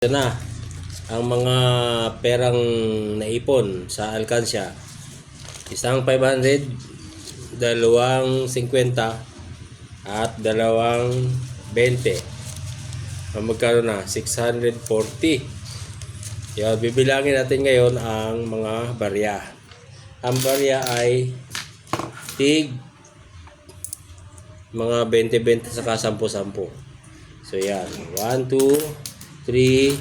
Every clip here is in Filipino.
Ito na ang mga perang naipon sa alkansya. Isang 500, dalawang 50 at dalawang 20. Ang magkano na? 640. Yan, bibilangin natin ngayon ang mga barya. Ang barya ay tig mga 20-20 saka 10-10. So yan, 1, 2, 3,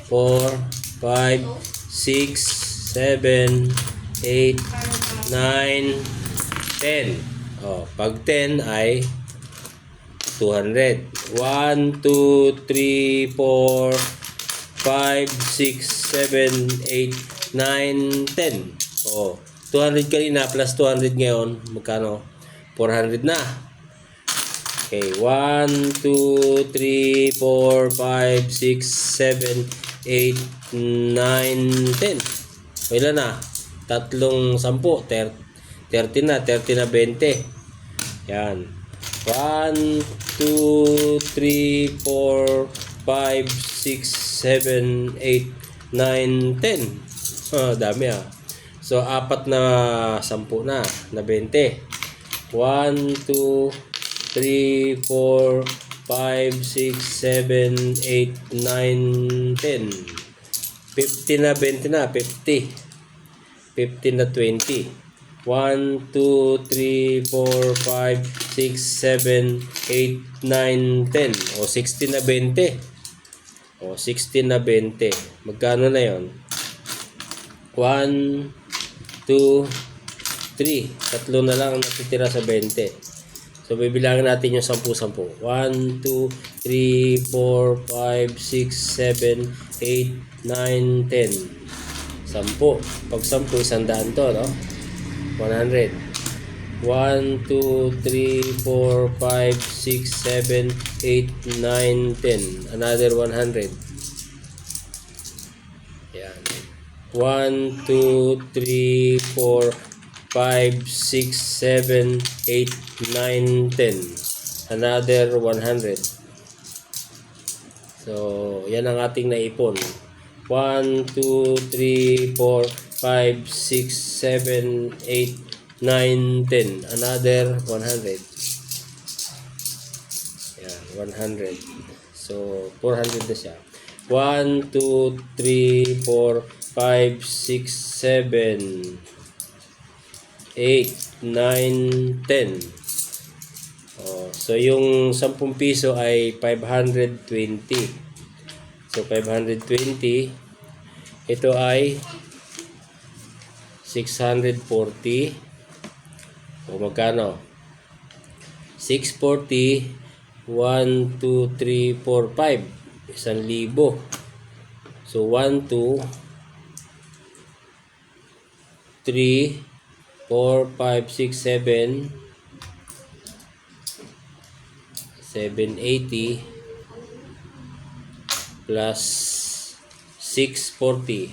4, 5, 6, 7, 8, 9, 10. Oh, pag 10 ay 200. 1, 2, 3, 4, 5, 6, 7, 8, 9, 10. Oh, 200 kanina plus 200 ngayon. Magkano? 400 na. Okay, 1, 2, 3, 4, 5, 6, 7, 8, 9, 10. Ilan na? Tatlong 10, 30 na, 30 na 20. Yan. 1, 2, 3, 4, 5, 6, 7, 8, 9, 10. Oh, dami ah. So, apat na 10 na 20. 1, 2, 3, 4, 5, 6, 7, 8, 9, 10. 50 na 20 na, 50. 50 na 20. 1, 2, 3, 4, 5, 6, 7, 8, 9, 10. O 60 na 20. O 60 na 20. Magkano na yon? 1, 2, 3. Tatlo na lang ang natitira sa 20. So, bibilangin natin yung 10-10. 1, 2, 3, 4, 5, 6, 7, 8, 9, 10. 10. Pag 10, 100 to, no? 100. 1, 2, 3, 4, 5, 6, 7, 8, 9, 10. Another 100. Yan. 1, 2, 3, 4, 5, 6, 7, 8, 9, 10. Another 100. So, yan ang ating naipon. 1, 2, 3, 4, 5, 6, 7, 8, 9, 10. Another 100. Yan, 100. So, 400 na siya. 1, 2, 3, 4, 5, 6, 7, 8, 9, 10. Oh, so yung 10 piso ay 520. So 520, ito ay 640. O magkano? 640, 1, 2, 3, 4, 5. 1,000. So 1, 2, 3, 4, 5, 6, 7, 780 plus 640.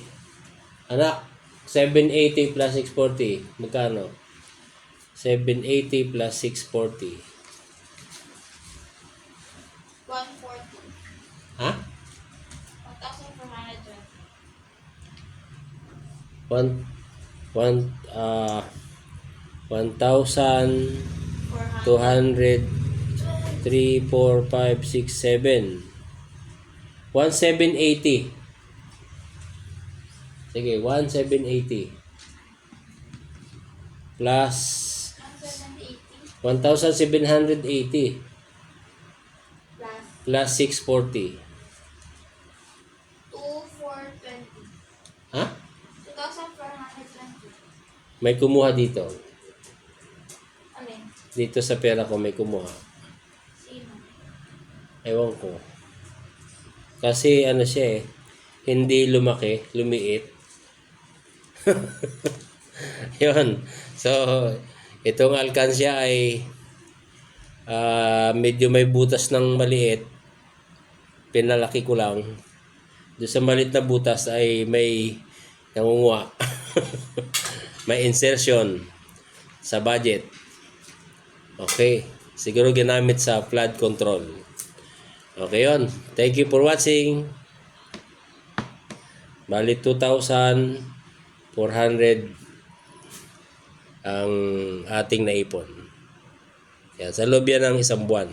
Anak, 780 plus 640. Magkano? 780 plus 640. 140. Ha? 1,200, 3, 4, 5, 6, 7. 1,780. Sige, 1,780 plus 1,780 plus 640. 2,420. Ha? 2,420. May kumuha dito. Alin? Dito sa pera ko may kumuha. Sino? Ewan ko. Kasi ano siya eh, hindi lumaki, lumiit. Yun. So, itong alkansya ay medyo may butas ng maliit. Pinalaki ko lang. Doon sa maliit na butas ay may nangunguha. May insertion sa budget. Okay. Siguro ginamit sa flood control. Okay yun. Thank you for watching. Bali 2,400 ang ating naipon. Yan, sa loob yan ng isang buwan.